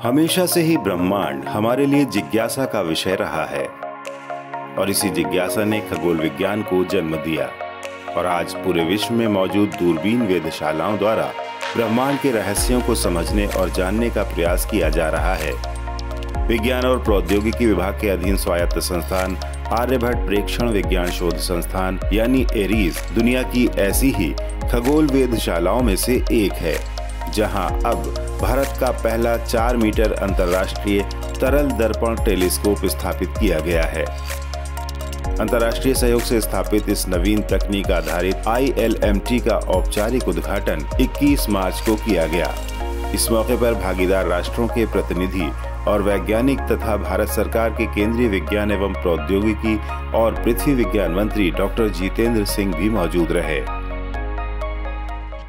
हमेशा से ही ब्रह्मांड हमारे लिए जिज्ञासा का विषय रहा है और इसी जिज्ञासा ने खगोल विज्ञान को जन्म दिया और आज पूरे विश्व में मौजूद दूरबीन वेधशालाओं द्वारा ब्रह्मांड के रहस्यों को समझने और जानने का प्रयास किया जा रहा है। विज्ञान और प्रौद्योगिकी विभाग के अधीन स्वायत्त संस्थान आर्यभट्ट प्रेक्षण विज्ञान शोध संस्थान यानी एरीज दुनिया की ऐसी ही खगोल वेधशालाओं में से एक है, जहां अब भारत का पहला 4 मीटर अंतर्राष्ट्रीय तरल दर्पण टेलीस्कोप स्थापित किया गया है। अंतर्राष्ट्रीय सहयोग से स्थापित इस नवीन तकनीक आधारित ILMT का औपचारिक उद्घाटन 21 मार्च को किया गया। इस मौके पर भागीदार राष्ट्रों के प्रतिनिधि और वैज्ञानिक तथा भारत सरकार के केंद्रीय विज्ञान एवं प्रौद्योगिकी और पृथ्वी विज्ञान मंत्री डॉक्टर जितेंद्र सिंह भी मौजूद रहे।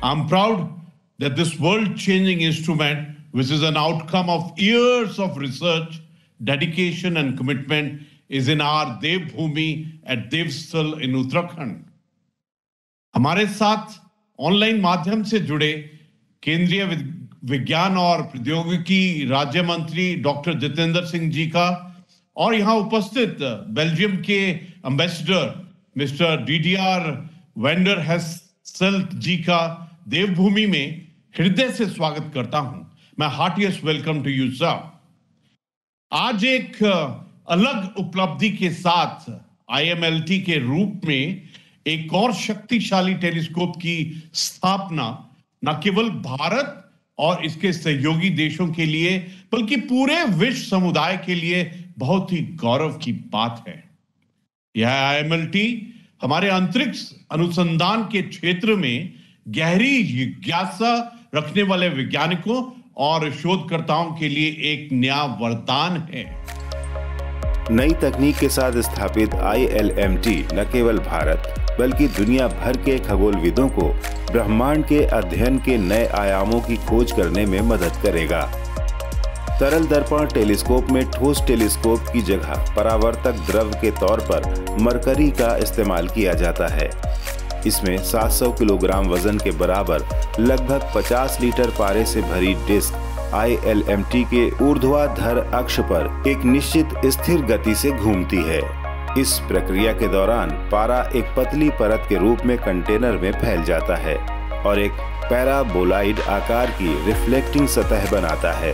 I'm proud that this world-changing instrument, which is an outcome of years of research, dedication and commitment, is in our Devbhoomi at Devsthal in Uttarakhand. हमारे साथ ऑनलाइन माध्यम से जुड़े केंद्रीय विज्ञान और प्रौद्योगिकी राज्य मंत्री डॉक्टर जितेंद्र सिंह जी का और यहाँ उपस्थित बेल्जियम के ambassador mister DDR Vander Hasselt ji का देवभूमि में हृदय से स्वागत करता हूं। मैं heartiest welcome to you sir. आज एक अलग उपलब्धि के साथ IMLT के रूप में एक और शक्तिशाली टेलीस्कोप की स्थापना न केवल भारत और इसके सहयोगी देशों के लिए बल्कि पूरे विश्व समुदाय के लिए बहुत ही गौरव की बात है। यह IMLT हमारे अंतरिक्ष अनुसंधान के क्षेत्र में गहरी जिज्ञासा रखने वाले वैज्ञानिकों और शोधकर्ताओं के लिए एक नया वरदान है। नई तकनीक के साथ स्थापित ILMT न केवल भारत बल्कि दुनिया भर के खगोलविदों को ब्रह्मांड के अध्ययन के नए आयामों की खोज करने में मदद करेगा। तरल दर्पण टेलीस्कोप में ठोस टेलीस्कोप की जगह परावर्तक द्रव के तौर पर मरकरी का इस्तेमाल किया जाता है। इसमें 700 किलोग्राम वजन के बराबर लगभग 50 लीटर पारे से भरी डिस्क ILMT के ऊर्ध्वाधर अक्ष पर एक निश्चित स्थिर गति से घूमती है। इस प्रक्रिया के दौरान पारा एक पतली परत के रूप में कंटेनर में फैल जाता है और एक पैराबोलाइड आकार की रिफ्लेक्टिंग सतह बनाता है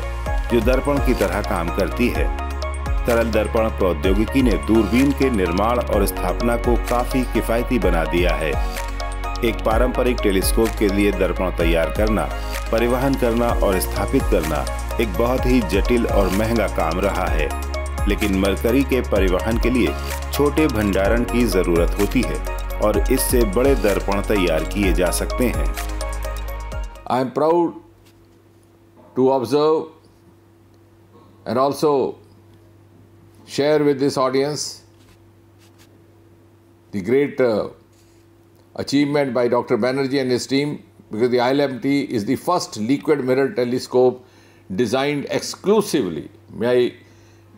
जो दर्पण की तरह काम करती है। तरल दर्पण प्रौद्योगिकी ने दूरबीन के निर्माण और स्थापना को काफी किफायती बना दिया है। एक पारंपरिक टेलीस्कोप के लिए दर्पण तैयार करना, परिवहन करना और स्थापित करना एक बहुत ही जटिल और महंगा काम रहा है, लेकिन मरकरी के परिवहन के लिए छोटे भंडारण की जरूरत होती है और इससे बड़े दर्पण तैयार किए जा सकते हैं। I am proud to observe and also share with this audience the great achievement by Dr. Banerjee and his team, because the ILMT is the first liquid mirror telescope designed exclusively, may I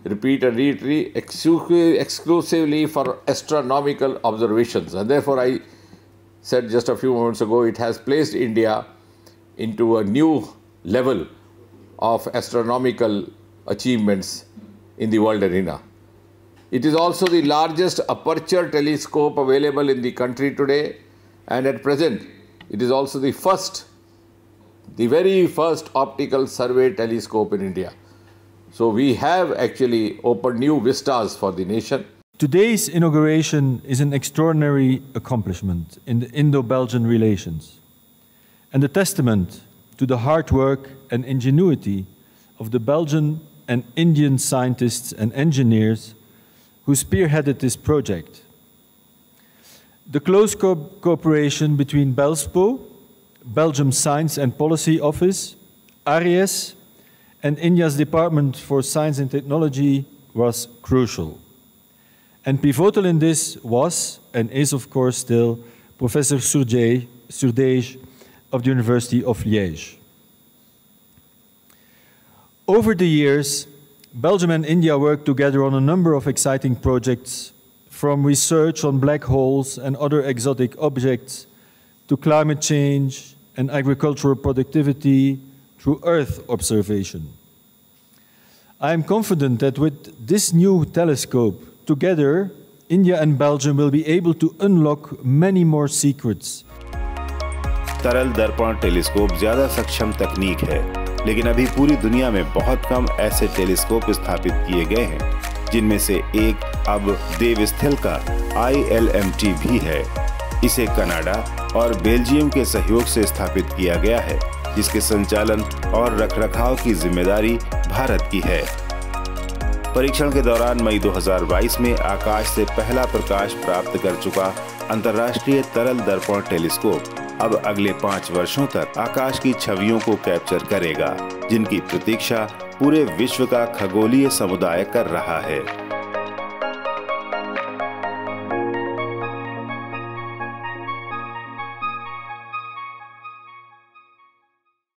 repeat and reiterate, exclusively for astronomical observations. And therefore I said just a few moments ago, it has placed India into a new level of astronomical achievements in the world arena. It is also the largest aperture telescope available in the country today, and at present it is also the very first optical survey telescope in India. So we have actually opened new vistas for the nation. Today's inauguration is an extraordinary accomplishment in the Indo-Belgian relations and a testament to the hard work and ingenuity of the Belgian and Indian scientists and engineers who spearheaded this project. The close cooperation between BELSPO, Belgium Science and Policy Office, ARIES, and India's Department for Science and Technology was crucial. And pivotal in this was, and is of course still, Professor Surdej of the University of Liège. Over the years, Belgium and India worked together on a number of exciting projects, from research on black holes and other exotic objects to climate change and agricultural productivity through Earth observation. I am confident that with this new telescope, together, India and Belgium will be able to unlock many more secrets. तरल दर्पण telescope ज्यादा सक्षम तकनीक है, लेकिन अभी पूरी दुनिया में बहुत कम ऐसे टेलीस्कोप स्थापित किए गए हैं, जिनमें से एक अब देवस्थल का ILMT भी है। इसे कनाडा और बेल्जियम के सहयोग से स्थापित किया गया है, जिसके संचालन और रखरखाव की जिम्मेदारी भारत की है। परीक्षण के दौरान मई 2022 में आकाश से पहला प्रकाश प्राप्त कर चुका अंतर्राष्ट्रीय तरल दर्पण टेलीस्कोप अब अगले 5 वर्षों तक आकाश की छवियों को कैप्चर करेगा, जिनकी प्रतीक्षा पूरे विश्व का खगोलीय समुदाय कर रहा है।